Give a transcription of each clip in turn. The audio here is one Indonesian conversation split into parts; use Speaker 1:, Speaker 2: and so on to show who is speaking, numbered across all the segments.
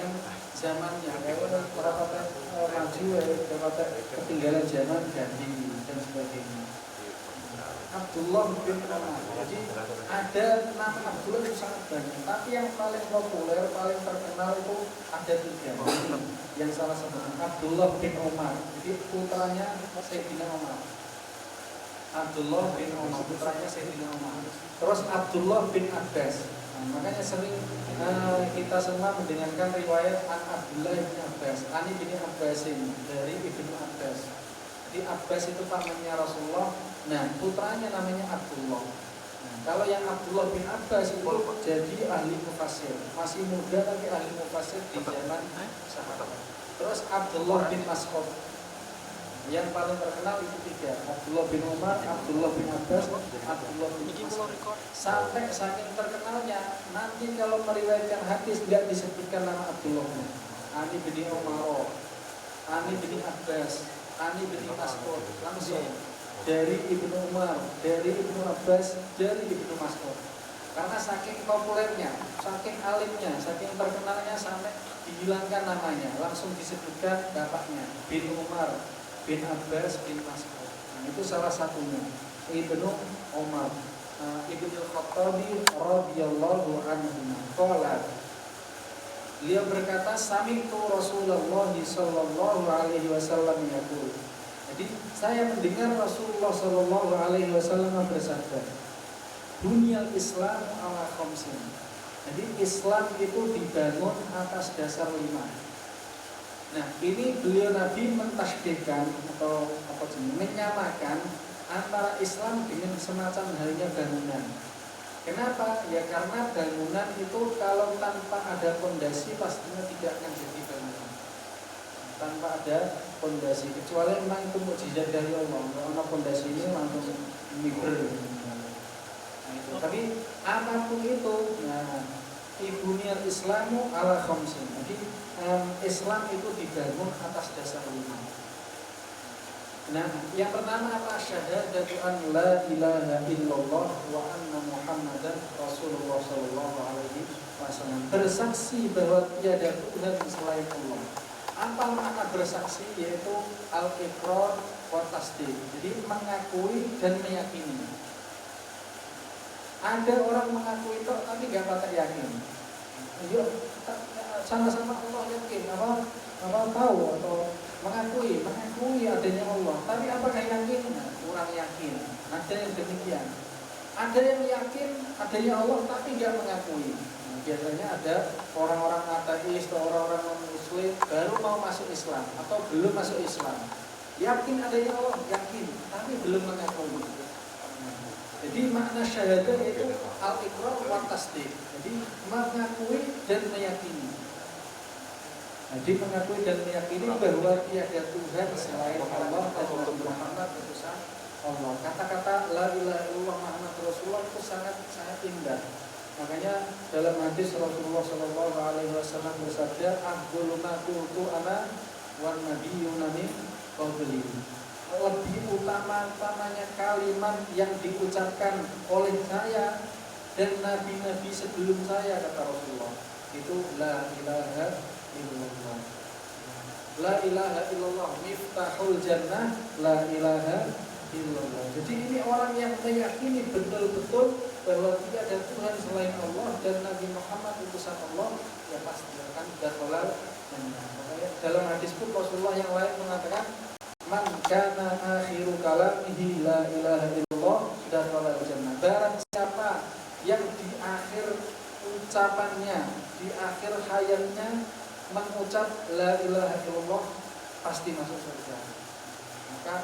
Speaker 1: dengan zamannya. Kalau orang maju, kata ketinggalan zaman ganti dan sebagainya. Abdullah bin Umar. Jadi ada nama Abdullah itu sangat banyak, tapi yang paling populer, paling terkenal itu ada 3. Yang salah satu Abdullah bin Umar. Jadi putranya Sayyidina Umar. Abdullah bin Umar, putranya Sayyidina Umar. Terus Abdullah bin Abbas. Nah, makanya sering kita semua mendengarkan riwayat An Abdullah bin Abbas, Ani bin Abbasin, dari Ibnu Abbas. Jadi Abbas itu pamannya Rasulullah. Nah, putranya namanya Abdullah. Nah, kalau yang Abdullah bin Abbas itu jadi ahli mufassir, masih muda tapi ahli mufassir di zaman sahabat. Terus Abdullah bin Mas'ud. Yang paling terkenal itu 3, Abdullah bin Umar, Abdullah bin Abbas, Abdullah bin Mas'ud. Sampai saking terkenalnya, nanti kalau meriwayatkan hadis tidak disebutkan nama Abdullah. Ani bin Umar, Ani bin Abbas, Ani bin Mas'ud, langsung dari Ibnu Umar, dari Ibnu Abbas, dari Ibnu Mas'ud. Karena saking populernya, saking alimnya, saking terkenalnya sampai dihilangkan namanya, langsung disebutkan bapaknya bin Umar, bin Abbas, bin Mas'ud. Nah, itu salah satunya Ibnu Umar, Ibnu Khattabi radhiyallahu anhu. Qala, beliau berkata, sami'tu Rasulullah sallallahu alaihi wasallam yaqul. Jadi saya mendengar Rasulullah sallallahu alaihi wasallam bersabda, "Bunyal Islam ala khamsin." Jadi Islam itu dibangun atas dasar 5. Nah, ini beliau Nabi mentasbihkan atau menyamakan antara Islam dengan semacam halnya bangunan. Kenapa? Ya karena bangunan itu kalau tanpa ada fondasi pastinya tidak akan jadi bangunan. Tanpa ada fondasi, kecuali memang itu mukjizat dari Allah. Kalau fondasi ini langsung miber. Nah, itu. Tapi apapun itu, nah, ibuniyal Islamu ala khamsin. Jadi Islam itu dibangun atas dasar 5. Nah, yang pertama apa? Syahadatu an la ilaha illallah wa anna Muhammadan Rasulullah sallallahu alaihi wasallam. Bersaksi bahwa tiada Tuhan selain Allah. Apa makna bersaksi? Yaitu al-iqrar wa tasdiq. Jadi mengakui dan meyakini. Ada orang mengakui itu tapi nggak pakai yakin. Ayo, sama-sama Allah yakin, apa tahu atau mengakui adanya Allah, tapi apakah yakin? Nah, kurang yakin. Ada yang demikian. Ada yang yakin adanya Allah tapi nggak mengakui. Nah, biasanya ada orang-orang ateis atau orang-orang non-muslim baru mau masuk Islam atau belum masuk Islam. Yakin adanya Allah, yakin, tapi belum mengakui. Jadi makna syahadah itu al-iqrar wa tasdiq. Jadi mengakui dan meyakini. Jadi mengakui dan meyakini bahwa tiada Tuhan selain Allah dan Nabi Muhammad utusan Allah. Kata-kata la ilaha illallah Muhammad Rasulullah itu sangat indah. Makanya dalam hadis Rasulullah sallallahu alaihi wasallam bersabda, "Afdhalu ma qultu ana wan nabiyyuna min qabli." Lebih utamanya kalimat yang diucapkan oleh saya dan nabi-nabi sebelum saya, kata Rasulullah, itu la ilaha illallah. La ilaha illallah miftahul jannah, la ilaha illallah. Jadi ini orang yang meyakini betul-betul bahwa tidak ada Tuhan selain Allah dan Nabi Muhammad utusan Allah, ya pasti akan dakhalal jannah. Makanya dalam hadis pun Rasulullah yang lain mengatakan, man kana akhiru kalamihi la ilaha illallah dakhala jannah. Barang siapa yang di akhir ucapannya, di akhir hayatnya mengucap la ilaha illallah, pasti masuk surga. Maka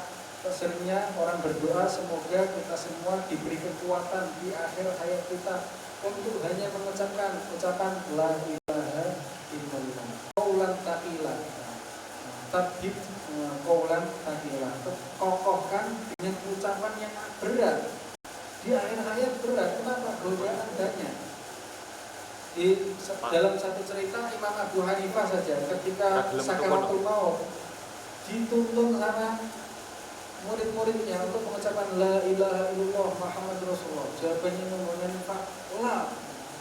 Speaker 1: seringnya orang berdoa semoga kita semua diberi kekuatan di akhir hayat kita untuk hanya mengucapkan ucapan la ilaha illallah. Qaulan taqilan. Tabib qaulan taqilan. Kokohkan dengan ucapan yang berat. Di akhir hayat berat. Kenapa? Godaan banyak. Dalam satu cerita Imam Abu Hanifah saja ketika sakaratul maut dituntun sama murid-muridnya untuk mengucapkan la ilaha illallah Muhammad Rasulullah. Jawabannya Imam Abu Hanifah, la.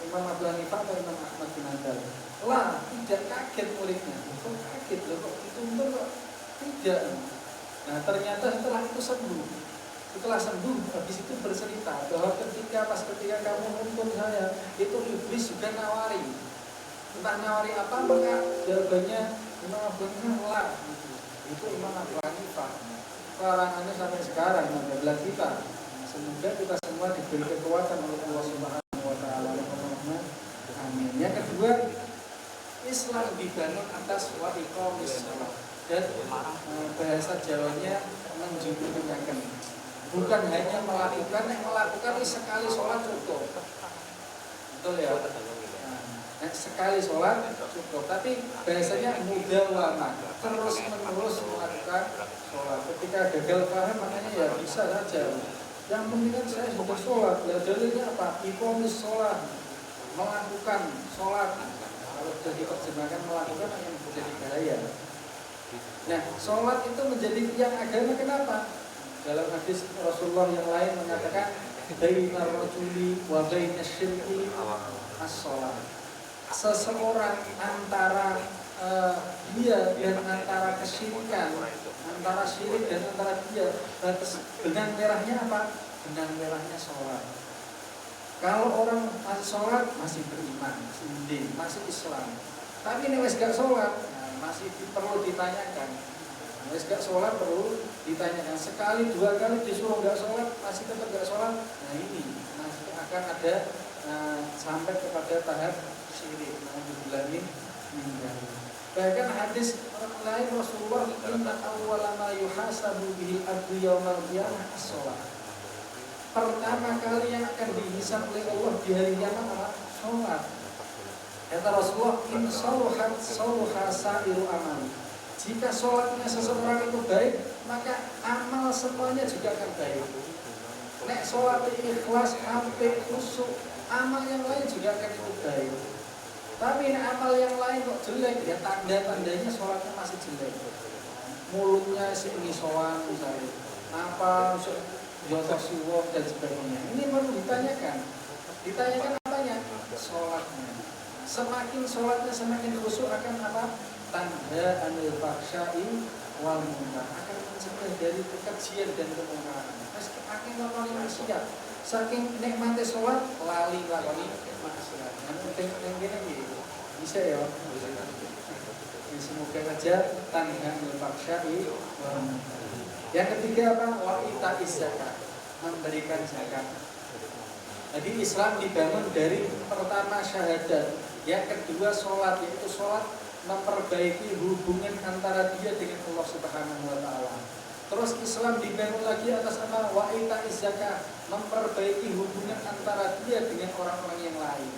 Speaker 1: Imam Abu Hanifah atau Imam Ahmad bin Hanbal, la, tidak kaget muridnya. Kok kaget loh, kok dituntun kok tidak. Nah ternyata setelah itu sembuh. Setelah sembuh, habis itu bercerita bahwa ketika kamu nuntun saya, itu iblis juga nawari. Entah nawari apa, maka jawabannya Imam Abu Hanifah lah. Itu Imam Abu Hanifah. Larangannya sampai sekarang mengabelah kita. Semoga kita semua diberi kekuatan oleh Allah Subhanahu wa taala. Amin. Yang kedua, Islam dibangun atas wa iqamis shalah. Dan bahasa Jawanya menjunjungkan. Bukan hanya melakukan, sekali sholat cukup. Betul ya? Sekali sholat cukup. Tapi bahasanya mudawamah, terus menerus melakukan sholat. Ketika gagal paham makanya ya bisa saja. Yang penting kan saya sudah sholat. Ya dalilnya apa? Iqamis sholat, melakukan sholat. Kalau sudah diterjemahkan melakukan yang menjadi gaya. Nah, sholat itu menjadi tiang agama kenapa? Dalam hadis Rasulullah yang lain mengatakan bainar rajuli wa bainasy syirki as-shalah. Seseorang antara dia dan antara kesyirikan, antara syirik dan antara dia, batas benang merahnya apa? Benang merahnya sholat. Kalau orang masih sholat masih beriman, masih Islam. Tapi ini wes gak sholat, masih perlu ditanyakan. Wes gak sholat perlu ditanyakan. Sekali dua kali disuruh gak sholat masih tetap gak sholat. Nah ini masih akan ada sampai kepada tahap syirik. Alhamdulillah. Bahkan hadis lain Rasulullah inna awwala ma yuhasabu bihi abdu yaumal qiyamah as-shalah. Pertama kali yang akan dihisab oleh Allah di hari kiamat adalah sholat. Kata Rasulullah in shaluhat shaluha sa'iru amali. Jika sholatnya seseorang itu baik, maka amal semuanya juga akan baik. Nek sholat ikhlas, hampir khusyuk, amal yang lain juga akan itu baik. Tapi nek amal yang lain kok jelek, ya tanda-tandanya sholatnya masih jelek. Mulutnya ini sowan misalnya, apa jotos siwok dan sebagainya. Ini perlu ditanyakan. Ditanyakan apanya? Sholatnya. Semakin sholatnya semakin khusyuk akan apa? Tanda anil faksha'i wal munkar, akan mencegah dari kekejian dan kemungkaran. Saking lakoni maksiat, saking nikmati sholat lali lakoni maksiat. Yang gini bisa ya. Semoga saja tanda anil faksha'i wal munkar. Yang ketiga apa? Wa ita'iz zakat, memberikan zakat. Jadi Islam dibangun dari pertama syahadat, yang kedua sholat, yaitu sholat memperbaiki hubungan antara dia dengan Allah Subhanahu wa taala. Terus Islam dibangun lagi atas apa? Wa ita'iz zakat, memperbaiki hubungan antara dia dengan orang-orang yang lain.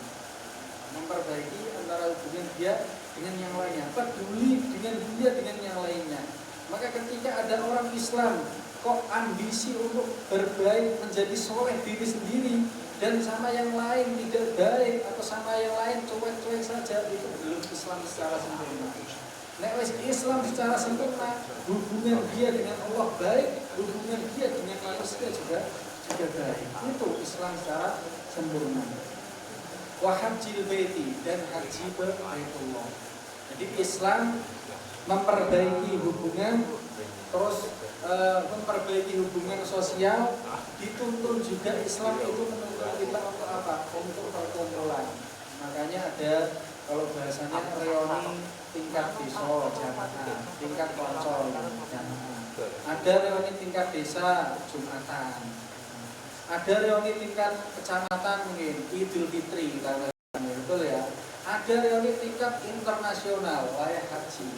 Speaker 1: Memperbaiki antara hubungan dia dengan yang lainnya, peduli dengan dia dengan yang lainnya. Maka ketika ada orang Islam kok ambisi untuk berbaik, menjadi soleh diri sendiri, dan sama yang lain tidak baik atau sama yang lain cuek-cuek saja, itu belum Islam secara sempurna. Nek wis Islam secara sempurna, hubungan dia dengan Allah baik, hubungan dia dengan manusia juga baik. Itu Islam secara sempurna. Wa hajjil baiti, dan haji ke Baitullah. Jadi Islam memperbaiki hubungan, terus memperbaiki hubungan sosial. Dituntun juga Islam itu menuntun kita untuk apa? Untuk perkumpulan. Makanya ada, kalau bahasanya reuni tingkat desa jamaah, tingkat konco jamaah. Ada reuni tingkat desa Jumatan. Ada reuni tingkat kecamatan mungkin Idul Fitri, betul ya. Ada reuni tingkat internasional wayah haji.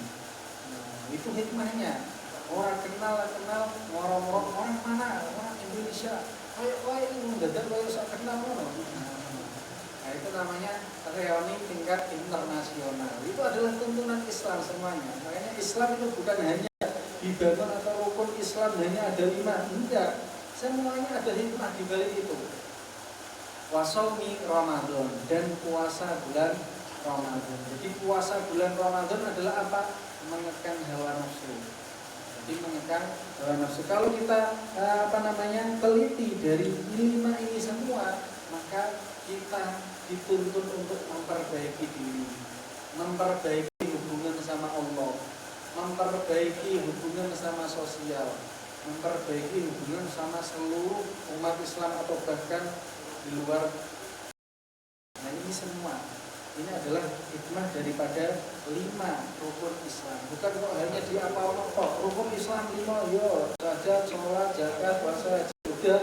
Speaker 1: Itu hikmahnya. Orang kenal, orang mana, orang Indonesia. Wah ini mendadak kalau saya kenal orang. Nah itu namanya reuni tingkat internasional. Itu adalah tuntunan Islam semuanya. Makanya Islam itu bukan hanya dibangun atau rukun Islam hanya ada 5, enggak. Semuanya ada hikmah di balik itu. Wasomi Ramadan, dan puasa bulan Ramadan. Jadi puasa bulan Ramadan adalah apa? Menekan hawa nafsu. Jadi menekan hawa nafsu. Kalau kita teliti dari 5 ini semua, maka kita dituntut untuk memperbaiki diri. memperbaiki hubungan sama Allah, memperbaiki hubungan sama sosial, memperbaiki hubungan sama seluruh umat Islam atau bahkan di luar. Nah ini semua, ini adalah hikmah daripada 5 rukun Islam. Bukan kok hanya di apa rukun Islam 5, yo saja sholat, zakat, puasa, udah,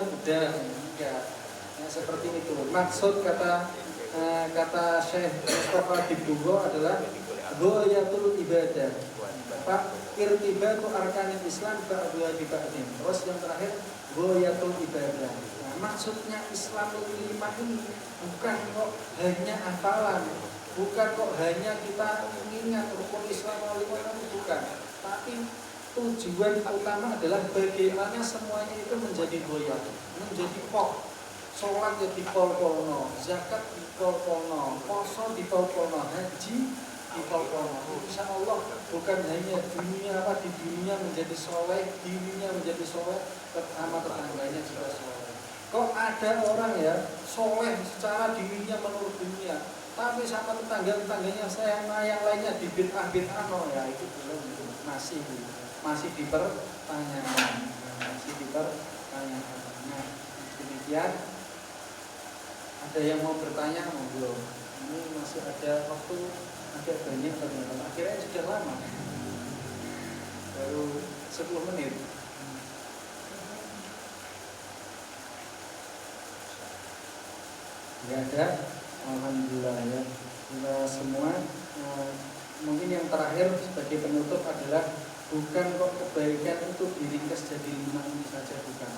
Speaker 1: enggak. Nah, seperti itu. Maksud kata Syekh Mustafa Dibungo adalah ghayatul ibadah. Pak irtibatu arkanil Islam ba'dha bi ba'din. Terus yang terakhir ghayatul ibadah. Nah, maksudnya Islam 5 ini bukan kok hanya hafalan, bukan kok hanya kita mengingat rukun Islam 5 itu bukan. Tapi tujuan utama adalah bagaimana semuanya itu menjadi ghayat, menjadi pok. Sholat ya dipol-polno, zakat dipol-polno, poso dipol-polno, haji dipol-polno. Insya Allah bukan hanya dunia di dunia menjadi soleh, dirinya menjadi soleh, sama tetangganya juga soleh. Kok ada orang ya soleh secara dirinya menurut dunia, tapi sama tetangganya saya yang lainnya di bid'ah ya itu belum, masih dipertanyakan, Nah, demikian. Ada yang mau bertanya monggo. Ini masih ada waktu agak banyak ternyata. Akhirnya sudah lama. Baru 10 menit. Tidak ada. Alhamdulillah ya. Kita semua mungkin yang terakhir sebagai penutup adalah bukan kok kebaikan itu diringkas jadi 5 ini saja, bukan.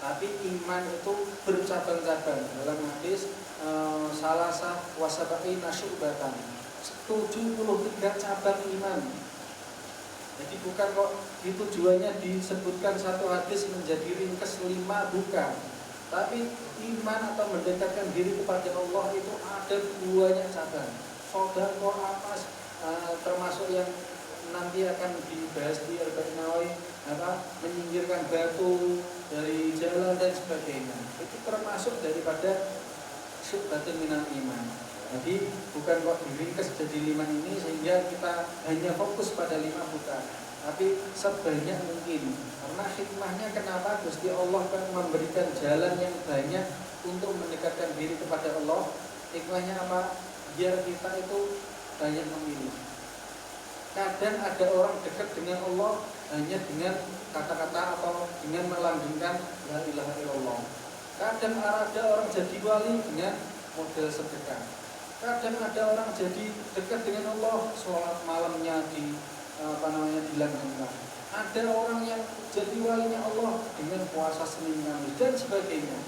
Speaker 1: Tapi iman itu bercabang-cabang. Dalam hadis salasah wasabai nasyubatan, 73 cabang iman. Jadi bukan kok itu tujuannya disebutkan satu hadis menjadi ringkas 5, bukan. Tapi iman atau mendekatkan diri kepada Allah itu ada banyak cabang. Sedekah apa termasuk yang nanti akan dibahas di Arba'in Nawawi, menyingkirkan batu dari jalan dan sebagainya. Itu termasuk daripada syubhatun minal iman. Jadi bukan kok diringkas jadi 5 ini sehingga kita hanya fokus pada 5, bukan. Tapi sebanyak mungkin. Karena hikmahnya kenapa Gusti Allah kan memberikan jalan yang banyak untuk mendekatkan diri kepada Allah. Hikmahnya apa? Biar kita itu banyak memilih. Kadang ada orang dekat dengan Allah hanya dengan kata-kata atau dengan melanggengkan la ilaha illallah. Kadang ada orang jadi wali dengan model sedekah. Kadang ada orang jadi dekat dengan Allah, sholat malamnya dilanggengkan. Ada orang yang jadi walinya Allah dengan puasa Senin Kamis dan sebagainya.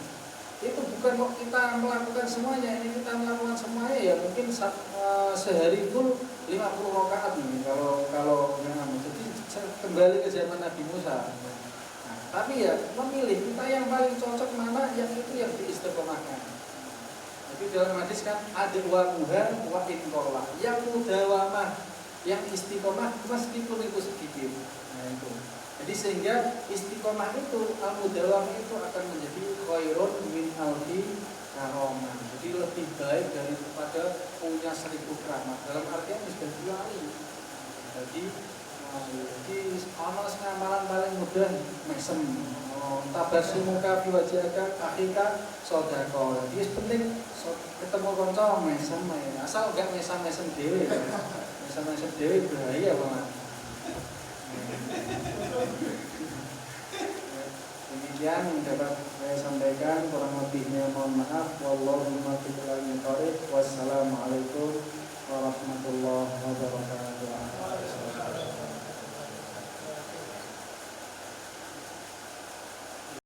Speaker 1: Itu bukan kok kita melakukan semuanya. Ini kita melakukan semuanya ya mungkin sehari full 50 rakaat nih kalau jadi kembali ke zaman Nabi Musa. Nah, tapi ya memilih kita yang paling cocok mana, yang itu yang diistiqomahkan. Jadi dalam hadis kan ada wamuhan wa inqolah, yang mudawamah, yang istiqomah meskipun itu sedikit. Nah itu. Jadi sehingga istiqomah itu, al-mudawamah itu akan menjadi khairun min alfi karomah. Jadi lebih baik daripada punya 1000 keramat. Dalam artian sudah diwali. Jadi ono ngamalan paling mudah mesem. Tabasumuka fi wajhika akhika sedekah. Jadi penting ketemu kanca mesem ya. Asal enggak mesem-mesem dhewe. Mesem-mesem dhewe bahaya banget. Demikian yang dapat saya sampaikan, kurang lebihnya mohon maaf. Wallahu muwaffiq ila aqwamit thoriq. Wassalamualaikum warahmatullahi wabarakatuh.